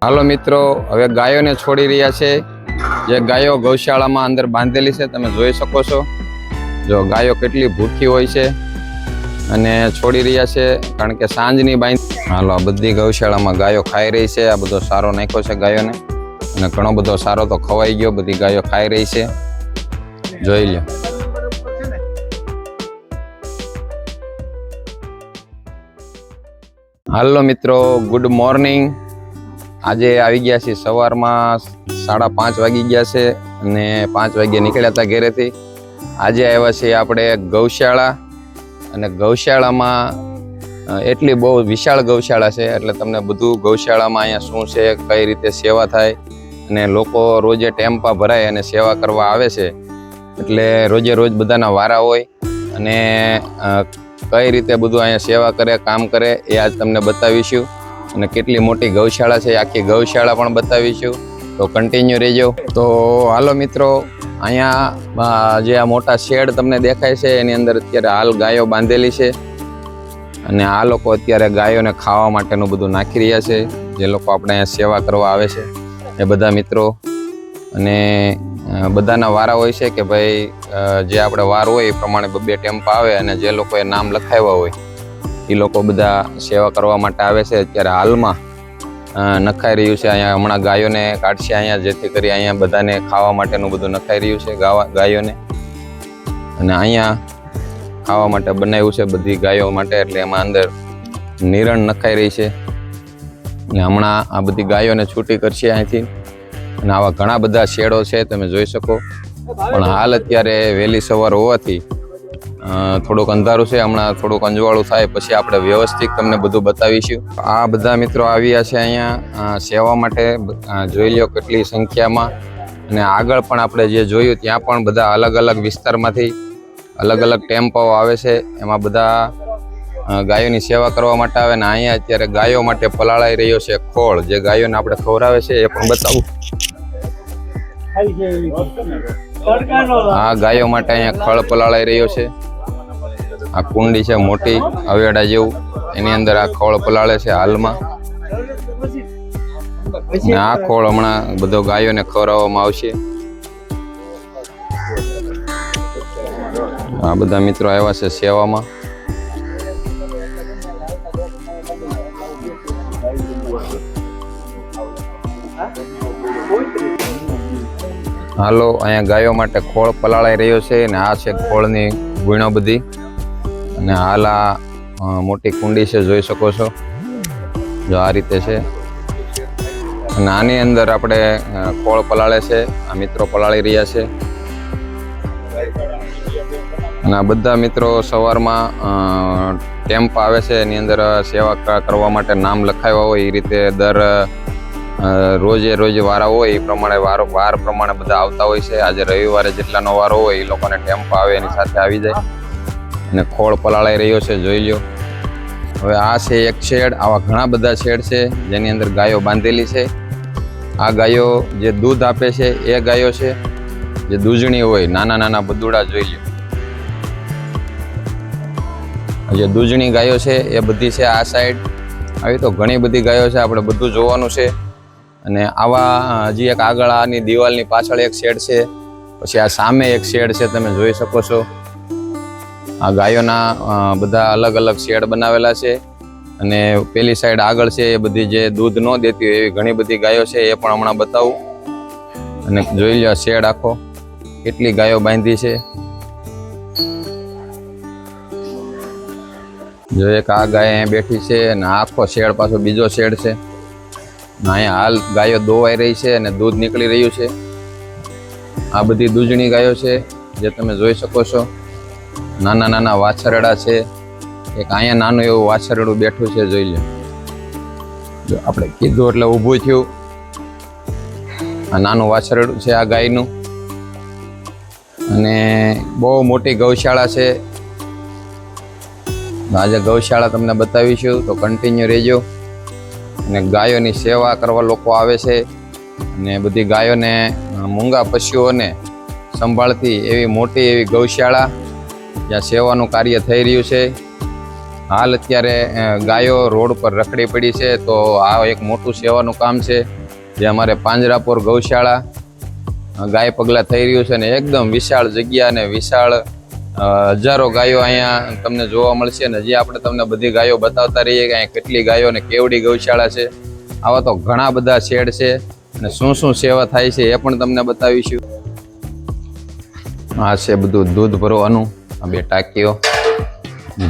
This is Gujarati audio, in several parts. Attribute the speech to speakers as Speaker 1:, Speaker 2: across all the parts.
Speaker 1: હાલો મિત્રો, હવે ગાયોને છોડી રહ્યા છે। જે ગાયો ગૌશાળામાં અંદર બાંધેલી છે તમે જોઈ શકો છો। જો ગાયો કેટલી ભૂખી હોય છે અને છોડી રહ્યા છે કારણ કે સાંજની બાંધ। હાલો, આ બધી ગૌશાળામાં ગાયો ખાઈ રહી છે। આ બધો સારો નાખ્યો છે ગાયોને અને ઘણો બધો સારો તો ખવાઈ ગયો। બધી ગાયો ખાઈ રહી છે, જોઈ લો। હાલો મિત્રો, ગુડ મોર્નિંગ। આજે આવી ગયા છીએ સવારમાં 5:30 વાગી ગયા છે અને 5 વાગ્યે નીકળ્યા હતા ઘરેથી। આજે આવ્યા છીએ આપણે ગૌશાળા અને ગૌશાળામાં એટલી બહુ વિશાળ ગૌશાળા છે એટલે તમને બધું ગૌશાળામાં અહીંયા શું છે, કઈ રીતે સેવા થાય અને લોકો રોજે ટેમ્પા ભરાય અને સેવા કરવા આવે છે। એટલે રોજે રોજ બધાના વારા હોય અને કઈ રીતે બધું અહીંયા સેવા કરે, કામ કરે એ આજ તમને બતાવીશું। અને કેટલી મોટી ગૌશાળા છે આખી ગૌશાળા પણ બતાવીશું, તો કન્ટિન્યુ રહેજો। તો હાલો મિત્રો, અહીંયા જે આ મોટા શેડ તમને દેખાય છે એની અંદર અત્યારે હાલ ગાયો બાંધેલી છે અને આ લોકો અત્યારે ગાયોને ખાવા માટેનું બધું નાખી રહ્યા છે। જે લોકો આપણે અહીંયા સેવા કરવા આવે છે એ બધા મિત્રો, અને બધાના વારા હોય છે કે ભાઈ જે આપણે વાર હોય એ પ્રમાણે 2 ટેમ્પા આવે અને જે લોકોએ નામ લખાવ્યા હોય એ લોકો બધા સેવા કરવા માટે આવે છે। અત્યારે હાલમાં નખાઈ રહ્યું છે અહીંયા, હમણાં ગાયોને કાઢશે અહીંયા, જેથી કરી અહીંયા બધાને ખાવા માટેનું બધું નખાઈ રહ્યું છે ગાયોને। અને અહીંયા ખાવા માટે બનાવ્યું છે બધી ગાયો માટે, એટલે એમાં અંદર નિરણ નખાઈ રહી છે અને હમણાં આ બધી ગાયોને છૂટી કરશે અહીંથી। અને આવા ઘણા બધા શેડો છે તમે જોઈ શકો, પણ હાલ અત્યારે વહેલી સવાર હોવાથી થોડુંક અંધારું છે। હમણાં થોડુંક અંજવાળું થાય પછી આપણે વ્યવસ્થિત તમને બધું બતાવીશું। આ બધા મિત્રો આવ્યા છે અહીંયા સેવા માટે, જોઈ લો કેટલી સંખ્યામાં। અને આગળ પણ આપણે જે જોયું ત્યાં પણ બધા અલગ અલગ વિસ્તારમાંથી અલગ અલગ ટેમ્પાઓ આવે છે, એમાં બધા ગાયોની સેવા કરવા માટે આવે। ને અહીંયા અત્યારે ગાયો માટે પલાળાઈ રહ્યો છે ખોળ, જે ગાયોને આપણે ખવડાવે છે એ પણ બતાવું। આ ગાયો માટે અહીંયા ખળ પલાળાઈ રહ્યો છે। આ કુંડી છે મોટી અવેડા જેવું, એની અંદર આ ખોળ પલાળે છે હાલમાં। ને આ ખોળ હમણાં બધો ગાયોને ખવડાવવામાં આવશે। આ બધા મિત્રો આવ્યા છે સેવામાં। હાલો, અહીંયા ગાયો માટે ખોળ પલાળાઈ રહ્યો છે અને આ છે ખોળની ગુણો બધી। અને હાલ આ મોટી કુંડી છે, જોઈ શકો છો, જો આ રીતે છે। અને આની અંદર આપણે ખોળ પલાળે છે, આ મિત્રો પલાળી રહ્યા છે। અને આ બધા મિત્રો સવારમાં ટેમ્પ આવે છે, એની અંદર સેવા કરવા માટે નામ લખાવ્યા હોય એ રીતે રોજે રોજ વારા હોય એ પ્રમાણે વાર પ્રમાણે બધા આવતા હોય છે। આજે રવિવારે જેટલાનો વારો હોય એ લોકોને ટેમ્પો આવે એની સાથે આવી જાય અને ખોળ પલાળાઈ રહ્યો છે, જોઈ લો। હવે આ છે એક શેડ, આવા ઘણા બધા શેડ છે જેની અંદર ગાયો બાંધેલી છે। આ ગાયો જે દૂધ આપે છે એ ગાયો છે, જે દૂધણી હોય નાના નાના બદુડા, જોઈ લો। જે દૂધણી ગાયો છે એ બધી છે આ સાઈડ। આવી તો ઘણી બધી ગાયો છે, આપણે બધું જોવાનું છે। અને આવા હજી એક આગળ આની દિવાલની પાછળ એક શેડ છે, પછી આ સામે એક શેડ છે, તમે જોઈ શકો છો। આ ગાયોના બધા અલગ અલગ શેડ બનાવેલા છે। અને પેલી સાઈડ આગળ છે એ બધી જે દૂધ ન દેતી હોય એવી ઘણી બધી ગાયો છે, એ પણ હમણાં બતાવું। અને જોઈ લો શેડ આખો, કેટલી ગાયો બાંધી છે। જો એક આ ગાય અહીંયા બેઠી છે અને આખો શેડ પાછો બીજો શેડ છે। અહીંયા હાલ ગાયો દોવાઈ રહી છે અને દૂધ નીકળી રહ્યું છે। આ બધી દૂધણી ગાયો છે જે તમે જોઈ શકો છો। નાના નાના વાછરડા છે, એક અહીંયા નાનું એવું વાછરડું બેઠું છે, જોઈ લો। જો આપણે કીધું એટલે ઊભું થયું। આ નાનું વાછરડું છે આ ગાયનું। અને બહુ મોટી ગૌશાળા છે। આજે ગૌશાળા તમને બતાવીશું, તો કન્ટિન્યુ રહેજો। અને ગાયોની સેવા કરવા લોકો આવે છે અને બધી ગાયોને મૂંગા પશુઓને સંભાળતી એવી મોટી એવી ગૌશાળા જ્યાં સેવાનું કાર્ય થઈ રહ્યું છે। હાલ અત્યારે ગાયો રોડ પર રખડી પડી છે, તો આ એક મોટું સેવાનું કામ છે જે અમારે પાંજરાપોર ગૌશાળા ગાય પગલા થઈ રહ્યું છે. અને એકદમ વિશાળ જગ્યા અને વિશાળ હજારો ગાયો અહીંયા તમને જોવા મળશે. અને હજી આપણે તમને બધી ગાયો બતાવતા રહીએ કે અહીંયા કેટલી ગાયો અને કેવડી ગૌશાળા છે. આવા તો ઘણા બધા શેડ છે અને શું શું સેવા થાય છે એ પણ તમને બતાવીશું. આ છે બધું દૂધ ભરવાનું, આ 2 ટાંકીઓ.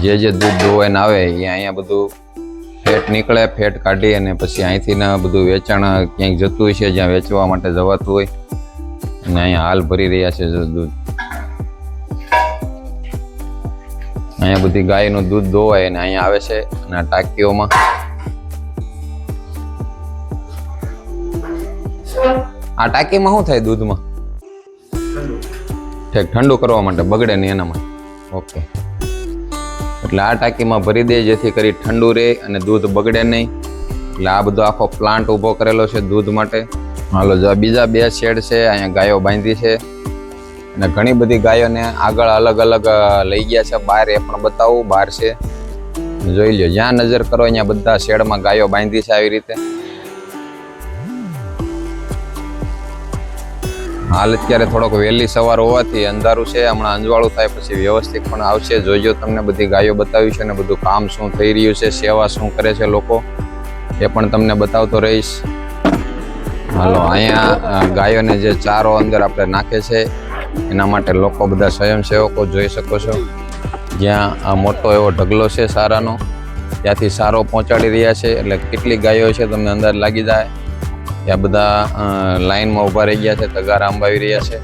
Speaker 1: જે દૂધ દોવાઈને આવે એ અહીંયા બધું ફેટ નીકળે, ફેટ કાઢી અને પછી અહીંથી બધું વેચાણ ક્યાંક જતું હોય છે, જ્યાં વેચવા માટે જવાતું હોય. અને અહીંયા હાલ ભરી રહ્યા છે દૂધ. અહીંયા બધી ગાયનું દૂધ દોવાય અને અહીંયા આવે છે અને આ ટાંકીઓમાં. આ ટાંકીમાં શું થાય દૂધમાં? ઠંડુ કરવા માટે, બગડે નહીં એના માટે. ઓકે, એટલે આ ટાંકીમાં ભરી દે જેથી કરી ઠંડુ રહે અને દૂધ બગડે નહીં. એટલે આ બધો આખો પ્લાન્ટ ઊભો કરેલો છે દૂધ માટે. હાલો, જો બીજા 2 શેડ છે, અહીંયા ગાયો બાંધી છે અને ઘણી બધી ગાયોને આગળ અલગ અલગ લઈ ગયા છે બહાર. એ પણ બતાવું, બહાર છે, જોઈ લો. જ્યાં નજર કરો અહીંયા બધા શેડમાં ગાયો બાંધી છે આવી રીતે. હાલ અત્યારે થોડોક વહેલી સવાર હોવાથી અંધારું છે, હમણાં અંજવાળું થાય પછી વ્યવસ્થિત પણ આવશે. જોઈજો, તમને બધી ગાયો બતાવીશ અને બધું કામ શું થઈ રહ્યું છે, સેવા શું કરે છે લોકો, એ પણ તમને બતાવતો રહીશ. હાલો, અહીંયા ગાયોને જે ચારો અંદર આપણે નાખે છે એના માટે લોકો બધા સ્વયંસેવકો જોઈ શકો છો. જ્યાં આ મોટો એવો ઢગલો છે સારાનો, ત્યાંથી સારો પહોંચાડી રહ્યા છે. એટલે કેટલી ગાયો છે તમને અંદાજ લાગી જાય. ત્યાં બધા લાઈનમાં ઊભા રહી ગયા છે, તગારા અંબાવી રહ્યા છે.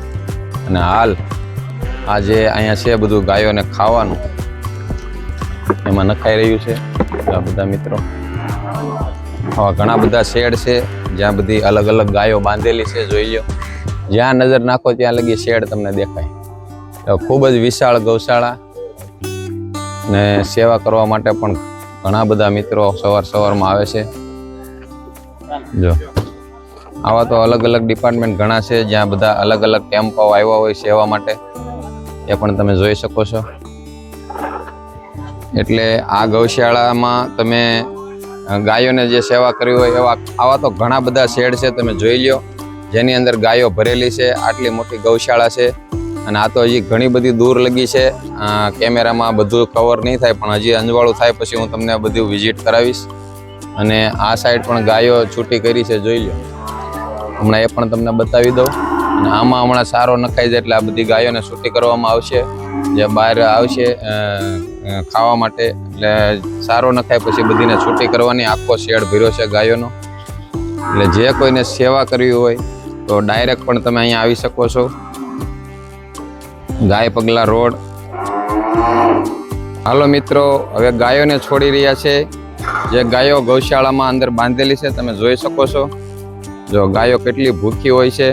Speaker 1: અને હાલ આ જે અહીંયા છે બધું ગાયોને ખાવાનું એમાં નખાઈ રહ્યું છે. આ બધા મિત્રો, ઘણા બધા શેડ છે જ્યાં બધી અલગ અલગ ગાયો બાંધેલી છે. જોઈ લો, જ્યાં નજર નાખો ત્યાં લગી શેડ તમને દેખાય. ખૂબ જ વિશાળ ગૌશાળા ને સેવા કરવા માટે પણ ઘણા બધા મિત્રો સવારમાં આવે છે. જો આવા તો અલગ અલગ ડિપાર્ટમેન્ટ ઘણા છે જ્યાં બધા અલગ અલગ કેમ્પો આવ્યા હોય સેવા માટે, એ પણ તમે જોઈ શકો છો. એટલે આ ગૌશાળામાં તમે ગાયોને જે સેવા કરવી હોય એવા આવા તો ઘણા બધા શેડ છે, તમે જોઈ લો, જેની અંદર ગાયો ભરેલી છે. આટલી મોટી ગૌશાળા છે અને આ તો હજી ઘણી બધી દૂર લગી છે. કેમેરામાં બધું કવર નહીં થાય, પણ હજી અંજવાળું થાય પછી હું તમને બધું વિઝિટ કરાવીશ. અને આ સાઈડ પણ ગાયો છૂટી કરી છે, જોઈ લો. હમણાં એ પણ તમને બતાવી દઉં. અને આમાં હમણાં સારો નખાઈ જાય એટલે આ બધી ગાયોને છૂટી કરવામાં આવશે, જે બહાર આવશે ખાવા માટે. એટલે સારો નખાય પછી બધીને છૂટી કરવાની. આખો શેડ ભર્યો છે ગાયોનો. એટલે જે કોઈને સેવા કરવી હોય તો ડાયરેક્ટ પણ તમે અહીંયા આવી શકો છો. ગાય પગલા રોડ. હાલો મિત્રો, હવે ગાયોને છોડી રહ્યા છે. જે ગાયો ગૌશાળામાં અંદર બાંધેલી છે તમે જોઈ શકો છો. જો ગાયો કેટલી ભૂખી હોય છે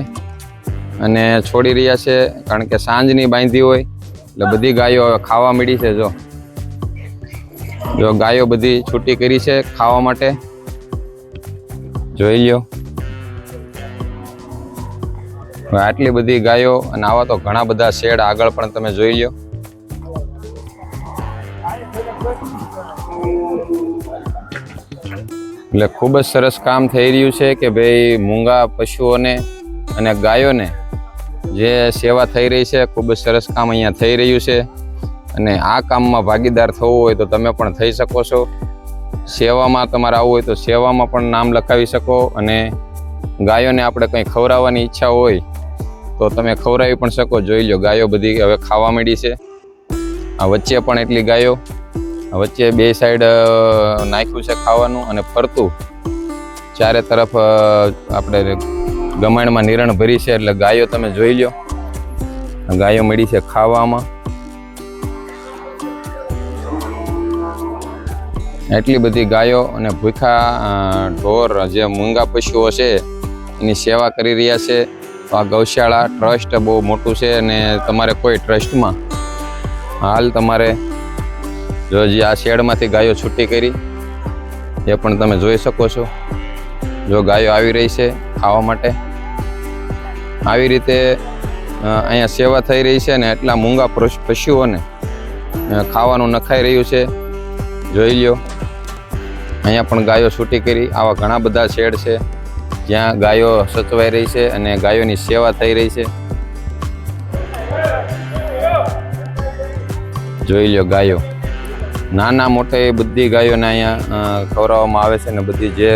Speaker 1: અને છોડી રહ્યા છે, કારણ કે સાંજની બાંધી હોય એટલે બધી ગાયો ખાવા મળી છે. જો ગાયો બધી છૂટી કરી છે ખાવા માટે, જોઈ લો. આટલી બધી ગાયો અને આવા તો ઘણા બધા શેડ આગળ પણ તમે જોઈ લો. એટલે ખૂબ જ સરસ કામ થઈ રહ્યું છે કે ભાઈ મૂંગા પશુઓને અને ગાયોને જે સેવા થઈ રહી છે, ખૂબ જ સરસ કામ અહીંયા થઈ રહ્યું છે. અને આ કામમાં ભાગીદાર થવું હોય તો તમે પણ થઈ શકો છો. સેવામાં તમારે આવવું હોય તો સેવામાં પણ નામ લખાવી શકો. અને ગાયોને આપણે કંઈ ખવડાવવાની ઈચ્છા હોય તો તમે ખવડાવી પણ શકો. જોઈ લો, ગાયો બધી હવે ખાવા માંડી છે. આ વચ્ચે પણ એટલી ગાયો, વચ્ચે 2 સાઈડ નાખ્યું છે ખાવાનું અને ફરતું ચારે તરફ આપણે ગમાણમાં નિરણ ભરી છે. એટલે ગાયો તમે જોઈ લો, ગાયો મળી છે ખાવામાં. એટલી બધી ગાયો અને ભૂખા ઢોર જે મૂંગા પશુઓ છે એની સેવા કરી રહ્યા છે. આ ગૌશાળા ટ્રસ્ટ બહુ મોટું છે અને તમારે કોઈ ટ્રસ્ટમાં હાલ તમારે જો જે આ શેડમાંથી ગાયો છૂટી કરી એ પણ તમે જોઈ શકો છો. જો ગાયો આવી રહી છે ખાવા માટે, આવી રીતે અહીંયા સેવા થઈ રહી છે ને એટલા મૂંગા પશુઓને ખાવાનું નખાઈ રહ્યું છે. જોઈ લ્યો, અહીંયા પણ ગાયો છૂટી કરી. આવા ઘણા બધા શેડ છે જ્યાં ગાયો સચવાઈ રહી છે અને ગાયોની સેવા થઈ રહી છે. જોઈ લ્યો ગાયો, નાના મોટે બધી ગાયોને અહીંયા ખવડાવવામાં આવે છે. અને બધી જે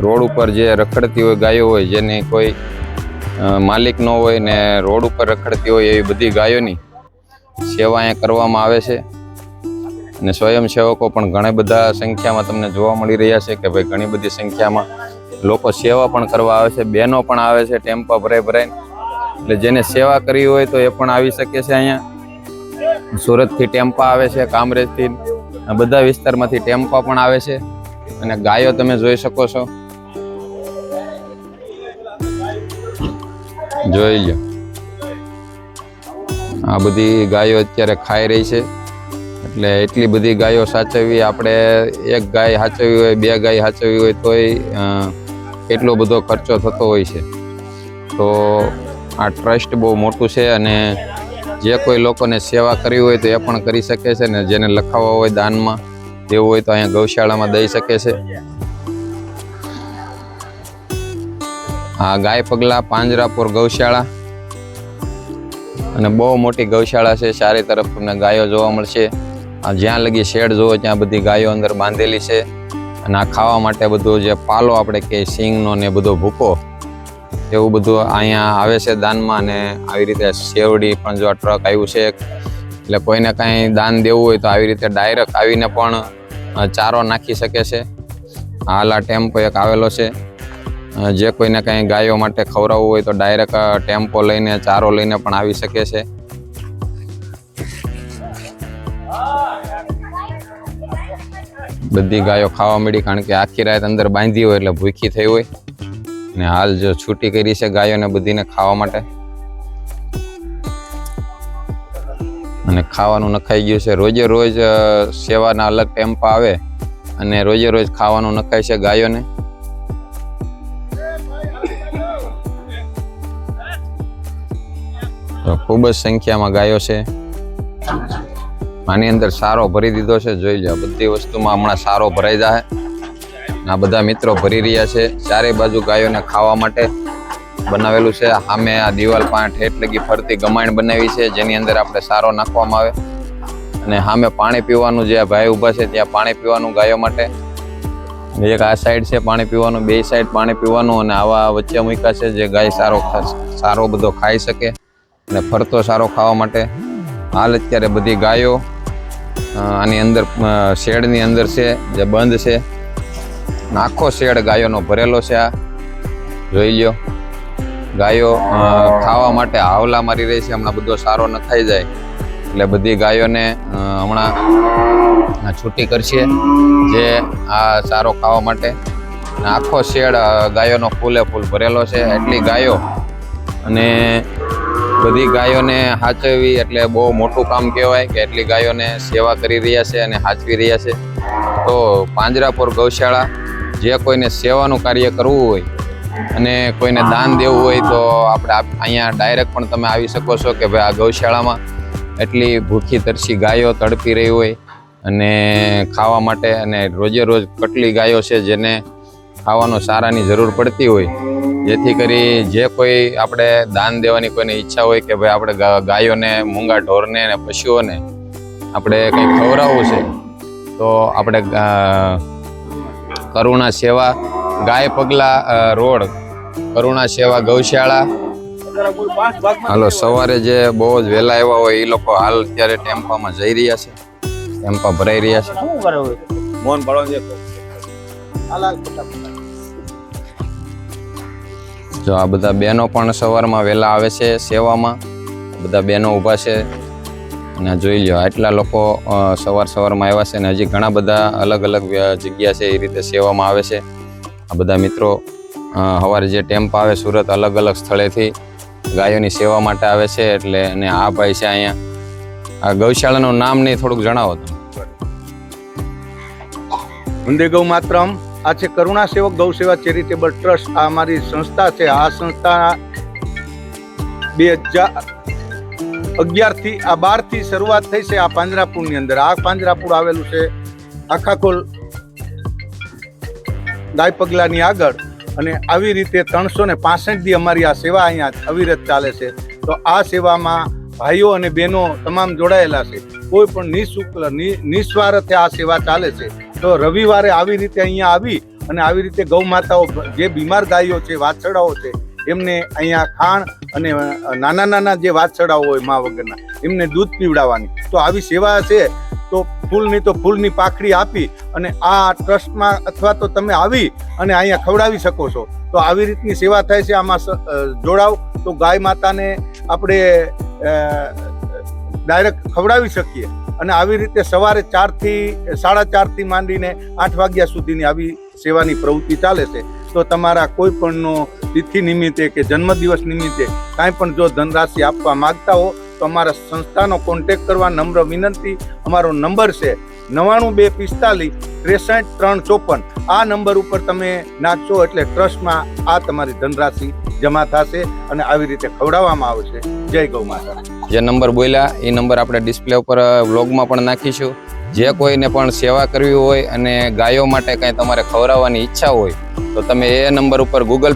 Speaker 1: રોડ ઉપર જે રખડતી હોય ગાયો હોય, જેની કોઈ માલિક ન હોય ને રોડ ઉપર રખડતી હોય, એવી બધી ગાયોની સેવા અહીંયા કરવામાં આવે છે. અને સ્વયંસેવકો પણ ઘણા બધા સંખ્યામાં તમને જોવા મળી રહ્યા છે કે ભાઈ ઘણી બધી સંખ્યામાં લોકો સેવા પણ કરવા આવે છે. બહેનો પણ આવે છે ટેમ્પા ભરાઈને. એટલે જેને સેવા કરવી હોય તો એ પણ આવી શકે છે. અહીંયા સુરતથી ટેમ્પા આવે છે, કામરેજથી, બધા વિસ્તારમાંથી ટેમ્પા પણ આવે છે. અને ગાયો તમે જોઈ શકો છો, જોઈ લો. આ બધી ગાયો અત્યારે ખાઈ રહી છે. એટલે એટલી બધી ગાયો સાચવવી, આપણે એક ગાય સાચવવી હોય, 2 ગાય સાચવવી હોય તોય કેટલો બધો ખર્ચો થતો હોય છે. તો આ ટ્રસ્ટ બહુ મોટું છે અને જે કોઈ લોકોને સેવા કરવી હોય તો એ પણ કરી શકે છે. ને જેને લખાવવા હોય દાનમાં દેવું હોય તો અહીંયા ગૌશાળામાં દઈ શકે છે. આ ગાય પગલા પાંજરાપોર ગૌશાળા, અને બહુ મોટી ગૌશાળા છે. ચારે તરફ તમને ગાયો જોવા મળશે. જ્યાં લગી શેડ જોવો ત્યાં બધી ગાયો અંદર બાંધેલી છે. અને આ ખાવા માટે બધું જે પાલો આપણે કે સિંગનો ને બધો ભૂકો, એવું બધું અહીંયા આવે છે દાનમાં. અને આવી રીતે શેવડી પણ જો ટ્રક આવ્યું છે, એટલે કોઈને કાંઈ દાન દેવું હોય તો આવી રીતે ડાયરેક્ટ આવીને પણ ચારો નાખી શકે છે. હાલ આ ટેમ્પો એક આવેલો છે. જે કોઈને કાંઈ ગાયો માટે ખવડાવવું હોય તો ડાયરેક્ટ ટેમ્પો લઈને ચારો લઈને પણ આવી શકે છે. બધી ગાયો ખાવા મળી, કારણ કે આખી રાત અંદર બાંધી હોય એટલે ભૂખી થઈ હોય. અને હાલ જો છૂટી કરી છે ગાયોને બધીને ખાવા માટે. અને ખાવાનું નખાઈ ગયું છે. રોજે રોજ સેવાના અલગ ટેમ્પા આવે અને રોજે રોજ ખાવાનું નખાય છે ગાયોને. તો ખૂબ જ સંખ્યામાં ગાયો છે. આની અંદર સારો ભરી દીધો છે. જોઈ લો, બધી વસ્તુમાં હમણાં સારો ભરાઈ જાય. આ બધા મિત્રો ભરી રહ્યા છે. ચારે બાજુ ગાયોને ખાવા માટે બનાવેલું છે. સામે આ દિવાલ પાસે ઠેઠ લગી ફરતી ગમાણ બનાવી છે, જેની અંદર આપણે સારો નાખવામાં આવે. અને સામે પાણી પીવાનું, જે ભાઈ ઊભા છે ત્યાં પાણી પીવાનું ગાયો માટે. એક આ સાઈડ છે પાણી પીવાનું, 2 સાઈડ પાણી પીવાનું. અને આવા વચ્ચે મૂક્યા છે જે ગાય સારો બધો ખાઈ શકે અને ફરતો સારો ખાવા માટે. હાલ અત્યારે બધી ગાયો આની અંદર શેડની અંદર છે, જે બંધ છે. આખો શેડ ગાયોનો ભરેલો છે. આ જોઈ લ્યો, ગાયો ખાવા માટે હાવલા મારી રહી છે. હમણાં બધો સારો ન ખાઈ જાય એટલે બધી ગાયોને હમણાં છૂટી કરશે, જે આ સારો ખાવા માટે. આખો શેડ ગાયોનો ફૂલે ફૂલ ભરેલો છે. એટલી ગાયો, અને બધી ગાયોને સાચવવી એટલે બહુ મોટું કામ કહેવાય કે એટલી ગાયોને સેવા કરી રહ્યા છે અને સાચવી રહ્યા છે. તો પાંજરાપોર ગૌશાળા, જે કોઈને સેવાનું કાર્ય કરવું હોય અને કોઈને દાન દેવું હોય તો આપણે અહીંયા ડાયરેક્ટ પણ તમે આવી શકો છો. કે ભાઈ આ ગૌશાળામાં એટલી ભૂખી તરસી ગાયો તડપી રહી હોય અને ખાવા માટે, અને રોજે રોજ કેટલી ગાયો છે જેને ખાવાનો સારાની જરૂર પડતી હોય. જેથી કરી જે કોઈ આપણે દાન દેવાની કોઈને ઈચ્છા હોય કે ભાઈ આપણે ગાયોને, મૂંગા ઢોરને અને પશુઓને આપણે કંઈ ખવડાવવું છે, તો આપણે કરુણા સેવા ગાય પગલા રોડ, કરુણા સેવા ગૌશાળા. હાલો, સવારે જે બહુ જ વહેલા આવ્યા હોય એ લોકો હાલ અત્યારે ટેમ્પામાં જઈ રહ્યા છે, ટેમ્પા ભરાઈ રહ્યા છે. જો આ બધા બહેનો પણ સવારમાં વહેલા આવે છે સેવામાં. બધા બહેનો ઊભા છે અને જોઈ લો આટલા લોકો સવારમાં આવ્યા છે. અને હજી ઘણા બધા અલગ અલગ જગ્યા છે એ રીતે સેવામાં આવે છે. આ બધા મિત્રો સવારે જે ટેમ્પા આવે સુરત અલગ અલગ સ્થળેથી ગાયોની સેવા માટે આવે છે. એટલે અને આ ભાઈ છે અહીંયા. આ ગૌશાળાનું નામ નહીં, થોડુંક જણાવો તમે.
Speaker 2: વંદે ગૌ માતરમ. આ છે કરુણા સેવક ગૌ સેવા ચેરિટેબલ ટ્રસ્ટ. આ અમારી સંસ્થા છે. આ સંસ્થા 2011 થી 12 થી શરૂઆત થઈ છે. આ પાંજરાપુરની અંદર, આ પાંજરાપુર આવેલું છે આખાખોલ ગાય પગલાની આગળ. અને આવી રીતે 365 દી અમારી આ સેવા અહીંયા અવિરત ચાલે છે. તો આ સેવામાં ભાઈઓ અને બહેનો તમામ જોડાયેલા છે. કોઈ પણ નિઃશુલ્ક નિસ્વાર્થે આ સેવા ચાલે છે. તો રવિવારે આવી રીતે અહીંયા આવી અને આવી રીતે ગૌ માતાઓ જે બીમાર ગાયો છે, વાછરડાઓ છે, એમને અહીંયા ખાણ અને નાના નાના જે વાછરડાઓ હોય મા વગરના એમને દૂધ પીવડાવવાની. તો આવી સેવા છે. તો ફૂલની પાખડી આપી અને આ ટ્રસ્ટમાં અથવા તો તમે આવી અને અહીંયા ખવડાવી શકો છો. તો આવી રીતની સેવા થાય છે. આમાં જોડાવ તો ગાય માતાને આપણે ડાયરેક્ટ ખવડાવી શકીએ. અને આવી રીતે સવારે 4 થી 4:30 માંડીને 8 વાગ્યા સુધીની આવી સેવાની પ્રવૃત્તિ ચાલે છે. તો તમારા કોઈ પણનો તિથિ નિમિત્તે કે જન્મદિવસ નિમિત્તે કાંઈ પણ જો ધનરાશિ આપવા માંગતા હો તો અમારા સંસ્થાનો કોન્ટેક્ટ કરવા નમ્ર વિનંતી. અમારો નંબર છે 9245 આ નંબર ઉપર તમે નાખશો એટલે ટ્રસ્ટમાં આ તમારી ધનરાશિ જમા થશે અને આવી રીતે ખવડાવવામાં આવશે. જય ગૌ માતા.
Speaker 1: જે નંબર બોલ્યા એ નંબર આપણે ડિસ્પ્લે ઉપર વ્લોગમાં પણ નાખીશું. જે કોઈને પણ સેવા કરવી હોય અને ગાયો માટે કાંઈ તમારે ખવડાવવાની ઈચ્છા હોય તો તમે એ નંબર ઉપર ગૂગલ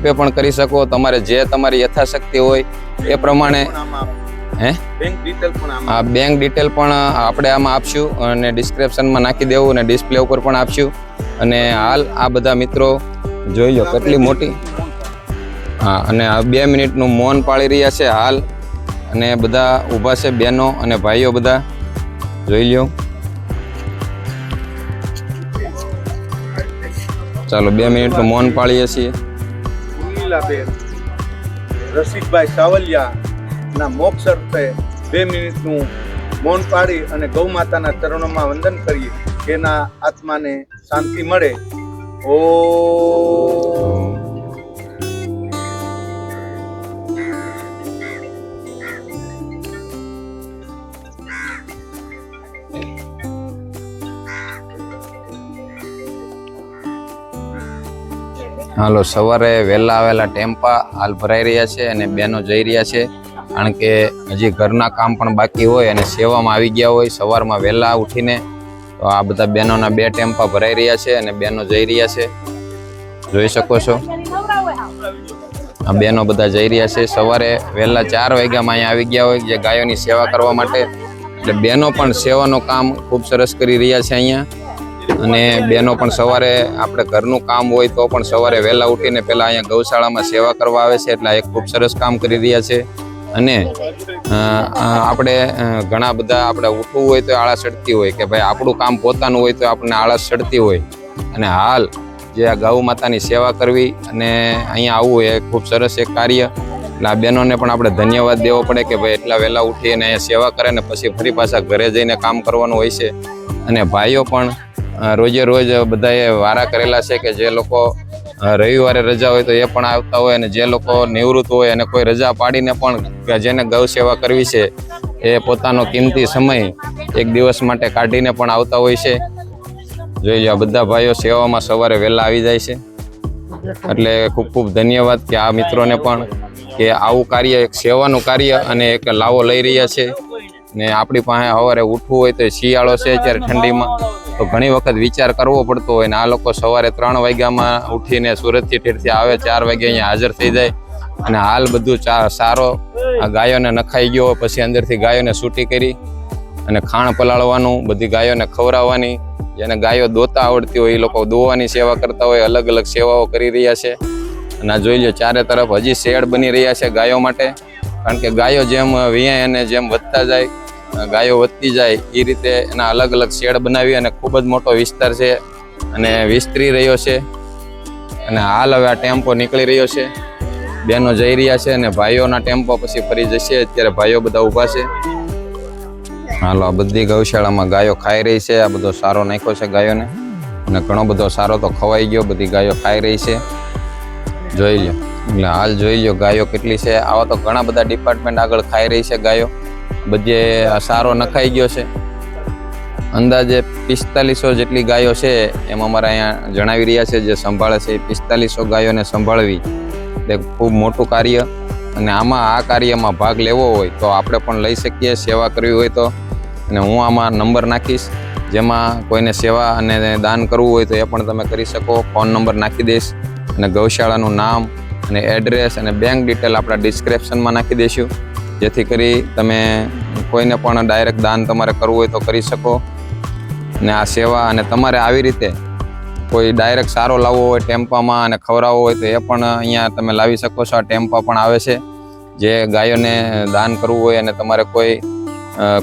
Speaker 1: પે પણ કરી શકો. તમારે જે તમારી યથાશક્તિ હોય એ પ્રમાણે બેંક ડિટેલ પણ આપણે આમાં આપશું અને ડિસ્ક્રિપ્શનમાં નાખી દેવું અને ડિસ્પ્લે ઉપર પણ આપશું. અને હાલ આ બધા મિત્રો જોઈ લો કેટલી મોટી અને 2 મિનિટનું મૌન પાળી રહ્યા છે હાલ. અને બધા ઊભા છે બહેનો અને ભાઈઓ બધા જોઈ લ્યો. ચાલો 2 મિનિટનું મૌન પાળીએ છીએ.
Speaker 2: રસિકભાઈ સાવલિયા ના મોક્ષ અર્થે 2 મિનિટનું મૌન પાડી અને ગૌ માતાના ચરણોમાં વંદન કરીએ કે એના આત્માને શાંતિ મળે. ઓમ.
Speaker 1: હાલો સવારે વહેલા આવેલા ટેમ્પા હાલ ભરાઈ રહ્યા છે અને બહેનો જઈ રહ્યા છે. કારણ કે હજી ઘરના કામ પણ બાકી હોય અને સેવામાં આવી ગયા હોય સવારમાં વહેલા ઉઠીને. તો આ બધા બહેનોના 2 ટેમ્પા ભરાઈ રહ્યા છે અને બહેનો જઈ રહ્યા છે. જોઈ શકો છો આ બહેનો બધા જઈ રહ્યા છે. સવારે વહેલા 4 વાગ્યામાં અહીંયા આવી ગયા હોય જે ગાયોની સેવા કરવા માટે. એટલે બહેનો પણ સેવાનું કામ ખૂબ સરસ કરી રહ્યા છે અહીંયા. અને બહેનો પણ સવારે આપણે ઘરનું કામ હોય તો પણ સવારે વહેલા ઉઠીને પહેલાં અહીંયા ગૌશાળામાં સેવા કરવા આવે છે. એટલે એક ખૂબ સરસ કામ કરી રહ્યા છે. અને આપણે ઘણા બધા આપણે ઉઠવું હોય તો આળસ ચડતી હોય કે ભાઈ આપણું કામ પોતાનું હોય તો આપણને આળસ ચડતી હોય. અને હાલ જે આ ગૌ માતાની સેવા કરવી અને અહીંયા આવવું એ ખૂબ સરસ એક કાર્ય. એટલે આ બહેનોને પણ આપણે ધન્યવાદ દેવો પડે કે ભાઈ એટલા વહેલા ઉઠીને અહીંયા સેવા કરે ને પછી ફરી પાછા ઘરે જઈને કામ કરવાનું હોય છે. અને ભાઈઓ પણ રોજે રોજ બધાએ વારા કરેલા છે કે જે લોકો રવિવારે રજા હોય તો એ પણ આવતા હોય અને જે લોકો નિવૃત્ત હોય અને કોઈ રજા પાડીને પણ જેને ગૌ સેવા કરવી છે એ પોતાનો કિંમતી સમય એક દિવસ માટે કાઢીને પણ આવતા હોય છે. જોઈ લો બધા ભાઈઓ સેવામાં સવારે વહેલા આવી જાય છે. એટલે ખૂબ ખૂબ ધન્યવાદ કે આ મિત્રોને પણ કે આવું કાર્ય એક સેવાનું કાર્ય અને એક લાવો લઈ રહ્યા છે. ને આપણી પાસે સવારે ઉઠવું હોય તો શિયાળો છે અત્યારે ઠંડીમાં તો ઘણી વખત વિચાર કરવો પડતો હોય ને આ લોકો સવારે 3 વાગ્યામાં ઉઠીને સુરતથી ઠેરથી આવે 4 વાગે અહીંયા હાજર થઈ જાય. અને હાલ બધું સારો આ ગાયોને નખાઈ ગયો પછી અંદરથી ગાયોને છૂટી કરી અને ખાણ પલાળવાનું બધી ગાયોને ખવડાવવાની. જેને ગાયો દોતા આવડતી હોય એ લોકો દોવાની સેવા કરતા હોય. અલગ અલગ સેવાઓ કરી રહ્યા છે. અને આ જોઈ લો ચારે તરફ હજી શેડ બની રહ્યા છે ગાયો માટે. કારણ કે ગાયો જેમ વિયાય અને જેમ વધતા જાય ગાયો વધતી જાય એ રીતે એના અલગ અલગ શેડ બનાવી અને ખૂબ જ મોટો વિસ્તાર છે અને વિસ્તરી રહ્યો છે. અને હાલ હવે આ ટેમ્પો નીકળી રહ્યો છે. બહેનો જઈ રહ્યા છે અને ભાઈઓના ટેમ્પો પછી ફરી જશે. અત્યારે ભાઈઓ બધા ઊભા છે. હાલો આ બધી ગૌશાળામાં ગાયો ખાઈ રહી છે. આ બધો સારો નાખ્યો છે ગાયોને અને ઘણો બધો સારો તો ખવાઈ ગયો. બધી ગાયો ખાઈ રહી છે. જોઈ લો એટલે હાલ જોઈ લો ગાયો કેટલી છે. આવા તો ઘણા બધા ડિપાર્ટમેન્ટ આગળ ખાઈ રહી છે ગાયો. બધે સારો નખાઈ ગયો છે. અંદાજે 4500 જેટલી ગાયો છે એમ અમારા અહીંયા જણાવી રહ્યા છે જે સંભાળે છે. 4500 ગાયોને સંભાળવી એટલે ખૂબ મોટું કાર્ય. અને આમાં આ કાર્યમાં ભાગ લેવો હોય તો આપણે પણ લઈ શકીએ સેવા કરવી હોય તો. અને હું આમાં નંબર નાખીશ જેમાં કોઈને સેવા અને દાન કરવું હોય તો એ પણ તમે કરી શકો. ફોન નંબર નાખી દઈશ અને ગૌશાળાનું નામ અને એડ્રેસ અને બેંક ડિટેલ આપણા ડિસ્ક્રિપ્શનમાં નાખી દઈશું, જેથી કરી તમે કોઈને પણ ડાયરેક્ટ દાન તમારે કરવું હોય તો કરી શકો. અને આ સેવા અને તમારે આવી રીતે કોઈ ડાયરેક્ટ સારો લાવવો હોય ટેમ્પામાં અને ખવડાવવો હોય તો એ પણ અહીંયા તમે લાવી શકો છો. આ ટેમ્પા પણ આવે છે જે ગાયોને દાન કરવું હોય અને તમારે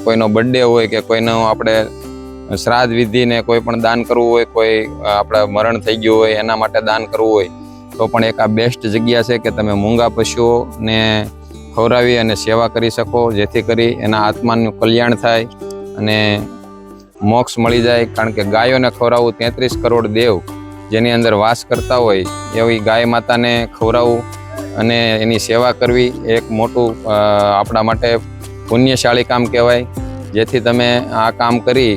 Speaker 1: કોઈનો બર્થડે હોય કે કોઈનો આપણે શ્રાદ્ધ વિધિને કોઈ પણ દાન કરવું હોય, કોઈ આપણે મરણ થઈ ગયું હોય એના માટે દાન કરવું હોય તો પણ એક આ બેસ્ટ જગ્યા છે કે તમે મૂંગા પશુઓને ખવડાવી અને સેવા કરી શકો, જેથી કરી એના આત્માનું કલ્યાણ થાય અને મોક્ષ મળી જાય. કારણ કે ગાયોને ખવડાવવું 33 કરોડ દેવ જેની અંદર વાસ કરતા હોય એવી ગાય માતાને ખવડાવવું અને એની સેવા કરવી એક મોટું આપણા માટે પુણ્યશાળી કામ કહેવાય. જેથી તમે આ કામ કરી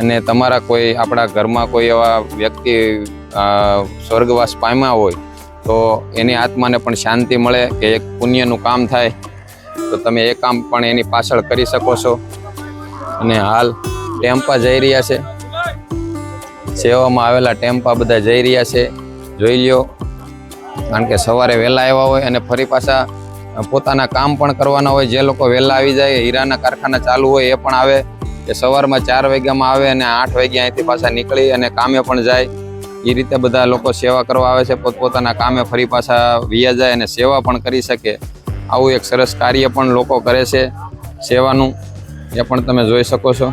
Speaker 1: અને તમારા કોઈ આપણા ઘરમાં કોઈ એવા વ્યક્તિ સ્વર્ગવાસ પામ્યા હોય તો એની આત્માને પણ શાંતિ મળે કે એક પુણ્યનું કામ થાય, તો તમે એ કામ પણ એની પાછળ કરી શકો છો. અને હાલ ટેમ્પા જઈ રહ્યા છે, સેવામાં આવેલા ટેમ્પા બધા જઈ રહ્યા છે, જોઈ લ્યો. કારણ કે સવારે વહેલા આવ્યા હોય અને ફરી પાછા પોતાના કામ પણ કરવાના હોય. જે લોકો વહેલા આવી જાય, હીરાના કારખાના ચાલુ હોય એ પણ આવે, કે સવારમાં 4 વાગ્યામાં આવે અને 8 વાગ્યા અહીંથી પાછા નીકળી અને કામે પણ જાય. એ રીતે બધા લોકો સેવા કરવા આવે છે, પોતપોતાના કામે ફરી પાછા વિયા જાય અને સેવા પણ કરી શકે. આવું એક સરસ કાર્ય પણ લોકો કરે છે સેવાનું, એ પણ તમે જોઈ શકો છો.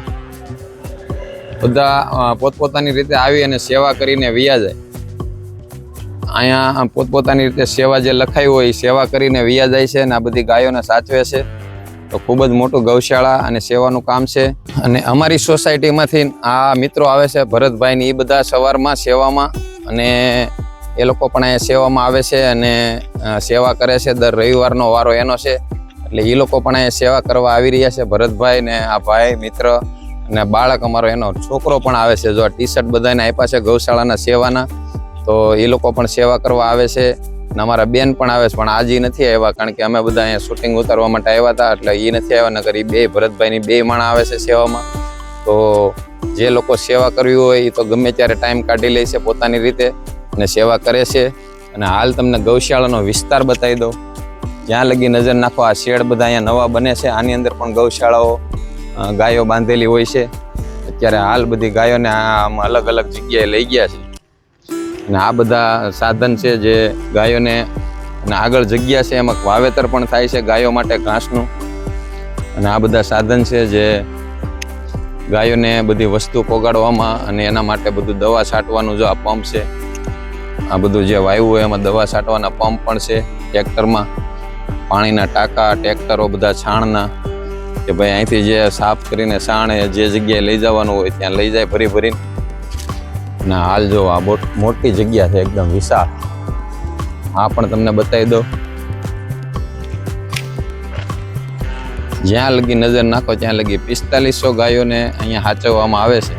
Speaker 1: બધા પોતપોતાની રીતે આવી અને સેવા કરીને વિયા જાય. અહીંયા પોતપોતાની રીતે સેવા જે લખાયું હોય એ સેવા કરીને વિયા જાય છે અને આ બધી ગાયોને સાચવે છે. તો ખૂબ જ મોટું ગૌશાળા અને સેવાનું કામ છે. અને અમારી સોસાયટીમાંથી આ મિત્રો આવે છે ભરતભાઈ ને, એ બધા સવારમાં સેવામાં અને એ લોકો પણ અહીંયા સેવામાં આવે છે અને સેવા કરે છે. દર રવિવારનો વારો એનો છે એટલે એ લોકો પણ અહીંયા સેવા કરવા આવી રહ્યા છે. ભરતભાઈ ને આ ભાઈ મિત્ર અને બાળક અમારો એનો છોકરો પણ આવે છે. જો આ ટી-શર્ટ બધાને આપ્યા છે ગૌશાળાના સેવાના, તો એ લોકો પણ સેવા કરવા આવે છે. અને અમારા બેન પણ આવે છે, પણ આજે નથી આવ્યા કારણ કે અમે બધા અહીંયા શૂટિંગ ઉતારવા માટે આવ્યા હતા એટલે એ નથી આવ્યા. નકર એ બે ભરતભાઈની 2 માણા આવે છે સેવામાં. તો જે લોકો સેવા કરવી હોય એ તો ગમે ત્યારે ટાઈમ કાઢી લે છે પોતાની રીતે અને સેવા કરે છે. અને હાલ તમને ગૌશાળાનો વિસ્તાર બતાવી દઉં. જ્યાં લગી નજર નાખો આ શેડ બધા અહીંયા નવા બને છે. આની અંદર પણ ગૌશાળાઓ ગાયો બાંધેલી હોય છે. અત્યારે હાલ બધી ગાયોને આમ અલગ અલગ જગ્યાએ લઈ ગયા છે. અને આ બધા સાધન છે જે ગાયોને, અને આગળ જગ્યા છે એમાં વાવેતર પણ થાય છે ગાયો માટે ઘાસનું. અને આ બધા સાધન છે જે ગાયોને બધી વસ્તુ પોગાડવામાં અને એના માટે બધું દવા છાંટવાનું, જો આ પંપ છે, આ બધું જે વાયુ હોય એમાં દવા છાંટવાના પંપ પણ છે. ટ્રેક્ટરમાં પાણીના ટાંકા, ટ્રેક્ટરો બધા છાણના, કે ભાઈ અહીંથી જે સાફ કરીને છાણ જે જગ્યાએ લઈ જવાનું હોય ત્યાં લઈ જાય ભરી ભરીને. અને હાલ જો આ મોટી જગ્યા છે એકદમ વિશાળ. આ પણ તમને બતાવી દો. જ્યાં લગી નજર નાખો ત્યાં લગી 4500 ગાયોને અહીંયા સાચવવામાં આવે છે.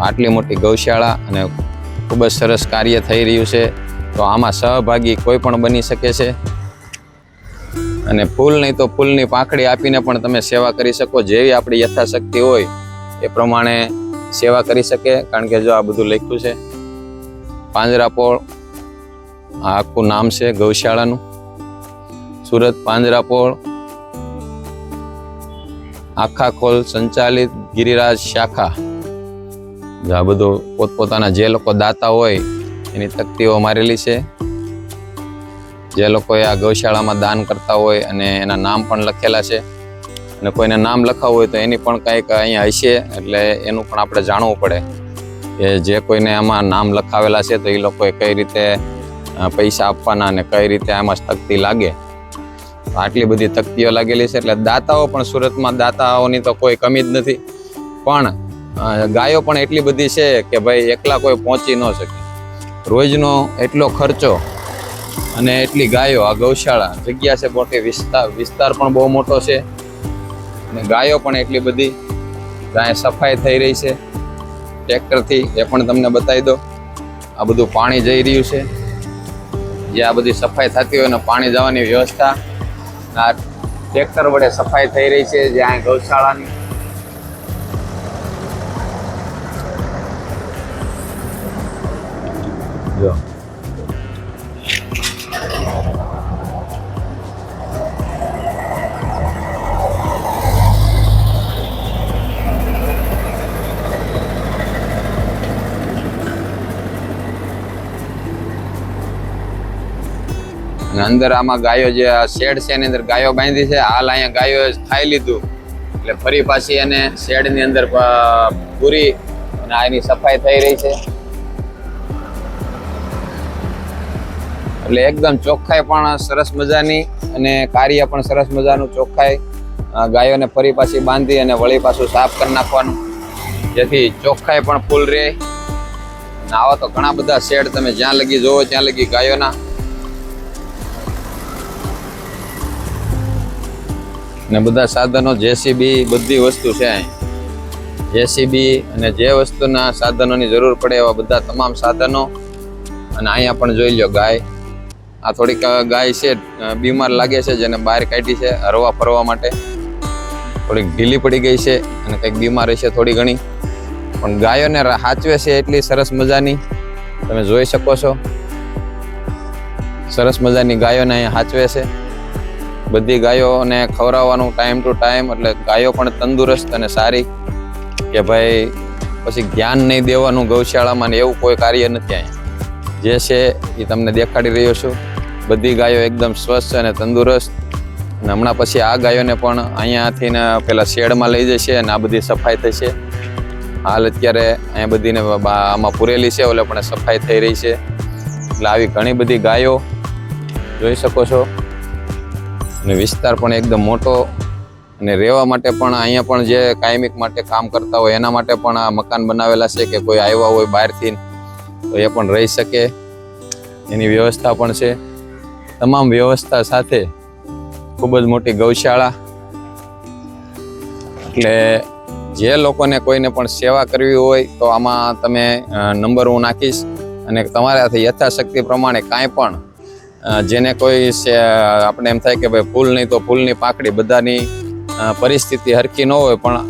Speaker 1: આટલી મોટી ગૌશાળા અને ખૂબ જ સરસ કાર્ય થઈ રહ્યું છે. તો આમાં સહભાગી કોઈ પણ બની શકે છે. અને ફૂલ નહીં તો ફૂલની પાંખડી આપીને પણ તમે સેવા કરી શકો. જેવી આપણી યથાશક્તિ હોય એ પ્રમાણે સેવા કરી શકે. કારણ કે જો આ બધું લખ્યું છે પાંજરાપોળ, આ આખું નામ છે ગૌશાળાનું, સુરત પાંજરાપોળ આખા ખોલ સંચાલિત ગિરિરાજ શાખા. આ બધું પોતપોતાના જે લોકો દાતા હોય એની તકતીઓ મારેલી છે. જે લોકોએ આ ગૌશાળામાં દાન કરતા હોય અને એના નામ પણ લખેલા છે. અને કોઈને નામ લખાવવું હોય તો એની પણ કંઈક અહીંયા હશે, એટલે એનું પણ આપણે જાણવું પડે કે જે કોઈને આમાં નામ લખાવેલા છે તો એ લોકોએ કઈ રીતે પૈસા આપવાના અને કઈ રીતે આમાં તકતી લાગે. આટલી બધી તકતીઓ લાગેલી છે. એટલે દાતાઓ પણ સુરતમાં, દાતાઓની તો કોઈ કમી જ નથી. પણ ગાયો પણ એટલી બધી છે કે ભાઈ એકલા કોઈ પહોંચી ન શકે. રોજનો એટલો ખર્ચો અને એટલી ગાયો. આ ગૌશાળા જગ્યા છે મોટી, વિસ્તાર પણ બહુ મોટો છે. અને ગાયો પણ એટલી બધી. ગાય સફાઈ થઈ રહી છે ટ્રેક્ટરથી, એ પણ તમને બતાવી દો. આ બધું પાણી જઈ રહ્યું છે. જે આ બધી સફાઈ થતી હોય ને પાણી જવાની વ્યવસ્થા આ ટ્રેક્ટર વડે સફાઈ થઈ રહી છે જ્યાં ગૌશાળાની. અને અંદર આમાં ગાયો જે શેડ છે એની અંદર ગાયો બાંધી છે. હાલ અહીંયા ગાયો ખાઈ લીધું એટલે ફરી પાછી એને શેડની અંદર પૂરી અને આની સફાઈ થઈ રહી છે. એટલે એકદમ ચોખ્ખાઈ પણ સરસ મજાની અને કાર્ય પણ સરસ મજાનું. ચોખ્ખાઈ ગાયોને ફરી પાછી બાંધી અને વળી પાછું સાફ કરી નાખવાનું, જેથી ચોખ્ખાઈ પણ ફૂલ રહે. આવા તો ઘણા બધા શેડ તમે જ્યાં લગી જોવો ત્યાં લગી ગાયોના. ને બધા સાધનો જેસીબી બધી વસ્તુ છે અહીં. જેસીબી અને જે વસ્તુના સાધનોની જરૂર પડે એવા બધા તમામ સાધનો. અને અહીંયા પણ જોઈ લો ગાય. આ થોડીક ગાય છે બીમાર લાગે છે, જેને બહાર કાઢી છે હરવા ફરવા માટે. થોડીક ઢીલી પડી ગઈ છે અને કંઈક બીમારી છે થોડી ઘણી, પણ ગાયોને સાચવે છે એટલી સરસ મજાની. તમે જોઈ શકો છો સરસ મજાની ગાયોને અહીંયા સાચવે છે. બધી ગાયોને ખવડાવવાનું ટાઈમ ટુ ટાઈમ, એટલે ગાયો પણ તંદુરસ્ત અને સારી. કે ભાઈ પછી ધ્યાન નહીં દેવાનું ગૌશાળામાં ને એવું કોઈ કાર્ય નથી અહીંયા. જે છે એ તમને દેખાડી રહ્યો છું. બધી ગાયો એકદમ સ્વસ્થ અને તંદુરસ્ત. અને હમણાં પછી આ ગાયોને પણ અહીંયાથી ને પેલા શેડમાં લઈ જશે અને આ બધી સફાઈ થશે. હાલ અત્યારે અહીંયા બધીને આમાં પૂરેલી છે, ઓલે પણ સફાઈ થઈ રહી છે. એટલે આવી ઘણી બધી ગાયો જોઈ શકો છો. અને વિસ્તાર પણ એકદમ મોટો, અને રહેવા માટે પણ અહીંયા પણ જે કાયમિક માટે કામ કરતા હોય એના માટે પણ આ મકાન બનાવેલા છે, કે કોઈ આવ્યા હોય બહારથી તો એ પણ રહી શકે એની વ્યવસ્થા પણ છે. તમામ વ્યવસ્થા સાથે ખૂબ જ મોટી ગૌશાળા. એટલે જે લોકોને કોઈને પણ સેવા કરવી હોય તો આમાં તમે નંબર હું નાખીશ, અને તમારાથી યથાશક્તિ પ્રમાણે કાંઈ પણ જેને કોઈ આપણે એમ થાય કે ભાઈ ફૂલ નહીં તો ફૂલની પાંખડી. બધાની પરિસ્થિતિ હરખી ન હોય, પણ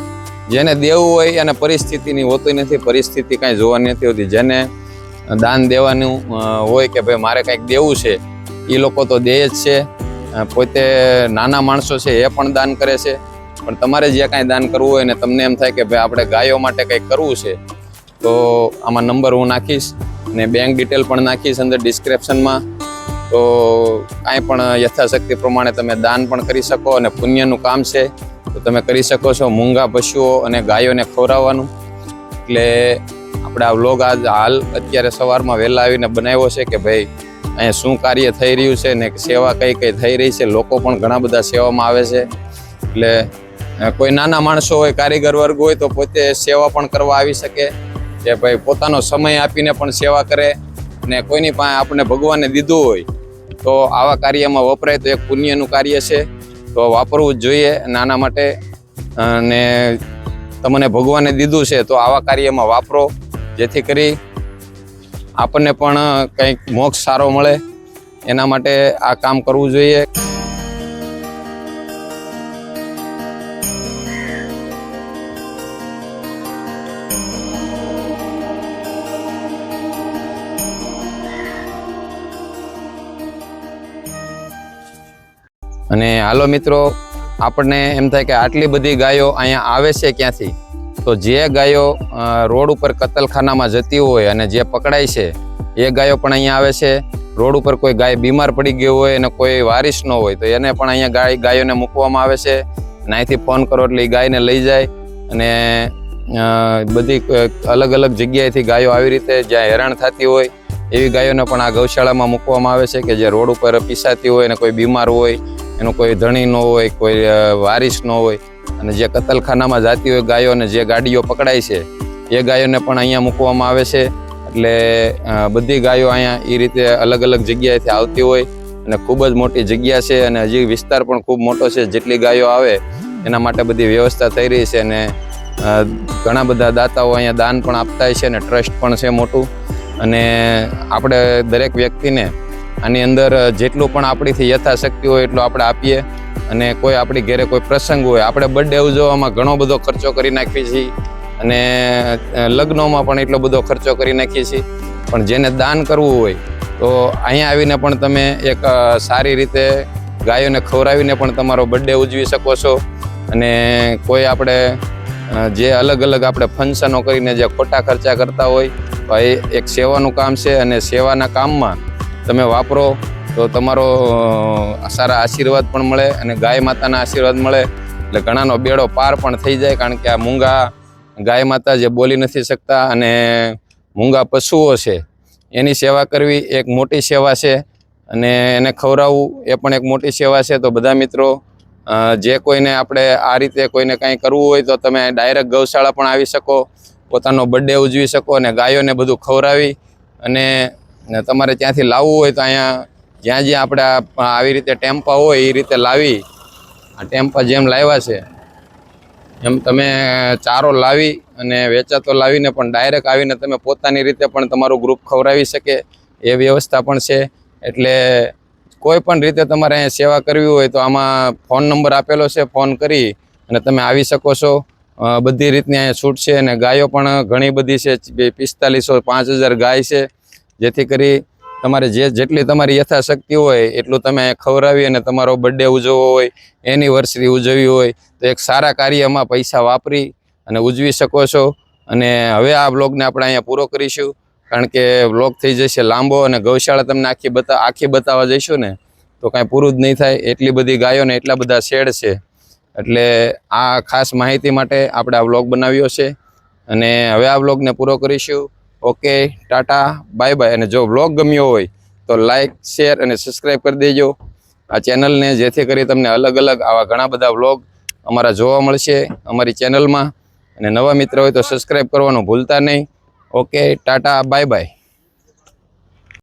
Speaker 1: જેને દેવું હોય અને પરિસ્થિતિની હોતી નથી. પરિસ્થિતિ કાંઈ જોવાની નથી હોતી. જેને દાન દેવાનું હોય કે ભાઈ મારે કંઈક દેવું છે, એ લોકો તો દે જ છે. પોતે નાના માણસો છે એ પણ દાન કરે છે. પણ તમારે જે કાંઈ દાન કરવું હોય ને તમને એમ થાય કે ભાઈ આપણે ગાયો માટે કંઈક કરવું છે, તો આમાં નંબર હું નાખીશ અને બેંક ડિટેલ પણ નાખીશ અંદર ડિસ્ક્રિપ્શનમાં. તો કાંઈ પણ યથાશક્તિ પ્રમાણે તમે દાન પણ કરી શકો, અને પુણ્યનું કામ છે તો તમે કરી શકો છો. મૂંગા પશુઓ અને ગાયોને ખવડાવવાનું. એટલે આપણે આ વ્લોગ આજ હાલ અત્યારે સવારમાં વહેલા આવીને બનાવ્યો છે કે ભાઈ અહીંયા શું કાર્ય થઈ રહ્યું છે ને સેવા કઈ કઈ થઈ રહી છે. લોકો પણ ઘણા બધા સેવામાં આવે છે. એટલે કોઈ નાના માણસો હોય, કારીગર વર્ગ હોય તો પોતે સેવા પણ કરવા આવી શકે, કે ભાઈ પોતાનો સમય આપીને પણ સેવા કરે. ને કોઈની પાસે આપણે ભગવાને દીધું હોય તો આવા કાર્યમાં વપરાય તો એક પુણ્યનું કાર્ય છે, તો વાપરવું જ જોઈએ નાના માટે. અને તમને ભગવાને દીધું છે તો આવા કાર્યમાં વાપરો, જેથી કરી આપણને પણ કંઈક મોક્ષ સારો મળે. એના માટે આ કામ કરવું જોઈએ. અને હાલો મિત્રો, આપણને એમ થાય કે આટલી બધી ગાયો અહીંયા આવે છે ક્યાંથી? તો જે ગાયો રોડ ઉપર કતલખાનામાં જતી હોય અને જે પકડાય છે એ ગાયો પણ અહીંયા આવે છે. રોડ ઉપર કોઈ ગાય બીમાર પડી ગઈ હોય અને કોઈ વારિસ ન હોય તો એને પણ અહીંયા ગાયોને મૂકવામાં આવે છે. અને અહીંથી ફોન કરો એટલે એ ગાયને લઈ જાય. અને બધી અલગ અલગ જગ્યાએથી ગાયો આવી રીતે જ્યાં હેરાન થતી હોય એવી ગાયોને પણ આ ગૌશાળામાં મૂકવામાં આવે છે, કે જે રોડ ઉપર પીસાતી હોય અને કોઈ બીમાર હોય, એનું કોઈ ધણી ન હોય, કોઈ વારિસ ન હોય, અને જે કતલખાનામાં જતી હોય ગાયો અને જે ગાડીઓ પકડાય છે એ ગાયોને પણ અહીંયા મૂકવામાં આવે છે. એટલે બધી ગાયો અહીંયા એ રીતે અલગ અલગ જગ્યાએથી આવતી હોય, અને ખૂબ જ મોટી જગ્યા છે, અને હજી વિસ્તાર પણ ખૂબ મોટો છે. જેટલી ગાયો આવે એના માટે બધી વ્યવસ્થા થઈ રહી છે. અને ઘણા બધા દાતાઓ અહીંયા દાન પણ આપતા હોય છે, અને ટ્રસ્ટ પણ છે મોટું. અને આપણે દરેક વ્યક્તિને આની અંદર જેટલું પણ આપણીથી યથાશક્તિ હોય એટલું આપણે આપીએ. અને કોઈ આપણી ઘરે કોઈ પ્રસંગ હોય, આપણે બર્થડે ઉજવવામાં ઘણો બધો ખર્ચો કરી નાખીએ છીએ, અને લગ્નોમાં પણ એટલો બધો ખર્ચો કરી નાખીએ છીએ. પણ જેને દાન કરવું હોય તો અહીંયા આવીને પણ તમે એક સારી રીતે ગાયોને ખવડાવીને પણ તમારો બર્થડે ઉજવી શકો છો. અને કોઈ આપણે જે અલગ અલગ આપણે ફંક્શનો કરીને જે ખોટા ખર્ચા કરતા હોય તો એ એક સેવાનું કામ છે, અને સેવાના કામમાં તમે વાપરો. તો તમારો સારા આશીર્વાદ પણ મળે અને ગાય માતાના આશીર્વાદ મળે એટલે ઘણાનો બેડો પાર પણ થઈ જાય. કારણ કે આ મૂંગા ગાય માતા જે બોલી નથી શકતા અને મૂંગા પશુઓ છે એની સેવા કરવી એક મોટી સેવા છે અને એને ખવડાવવું એ પણ એક મોટી સેવા છે. તો બધા મિત્રો જે કોઈને આપણે આ રીતે કોઈને કાંઈ કરવું હોય તો તમે ડાયરેક્ટ ગૌશાળા પણ આવી શકો, પોતાનો બર્થડે ઉજવી શકો અને ગાયોને બધું ખવડાવી અને તમારે ત્યાંથી લાવવું હોય તો અહીંયા જ્યાં જ્યાં આપણે આવી રીતે ટેમ્પા હોય એ રીતે લાવી, આ ટેમ્પા જેમ લાવ્યા છે એમ તમે ચારો લાવી અને વેચાતો લાવીને પણ ડાયરેક્ટ આવીને તમે પોતાની રીતે પણ તમારું ગ્રુપ ખવડાવી શકે એ વ્યવસ્થા પણ છે. એટલે કોઈ પણ રીતે તમારે અહીંયા સેવા કરવી હોય તો આમાં ફોન નંબર આપેલો છે, ફોન કરી અને તમે આવી શકો છો. બધી રીતની અહીંયા છૂટ છે અને ગાયો પણ ઘણી બધી છે, 4500 5000 ગાય છે. જેથી કરી તમારે જેટલી તમારી યથાશક્તિ હોય એટલું તમે અહીંયા ખવડાવી અને તમારો બર્થડે ઉજવવો હોય, એનિવર્સરી ઉજવવી હોય તો એક સારા કાર્યમાં પૈસા વાપરી અને ઉજવી શકો છો. અને હવે આ બ્લોગને આપણે અહીંયા પૂરો કરીશું કારણ કે બ્લોગ થઈ જશે લાંબો અને ગૌશાળા તમને આખી બતાવવા જઈશું ને તો કાંઈ પૂરું જ નહીં થાય. એટલી બધી ગાયો ને એટલા બધા શેડ છે. એટલે આ ખાસ માહિતી માટે આપણે આ બ્લોગ બનાવ્યો છે અને હવે આ બ્લોગને પૂરો કરીશું. Okay, Tata, bye bye. અને જો બ્લોગ ગમ્યો હોય તો લાઈક, શેર અને સબસ્ક્રાઈબ કરી દેજો આ ચેનલને, જેથી કરી તમને અલગ અલગ આવા ઘણા બધા બ્લોગ અમારા જોવા મળશે અમારી ચેનલમાં. અને નવા મિત્ર હોય તો સબસ્ક્રાઈબ કરવાનું ભૂલતા નહીં. Okay, Tata, bye bye.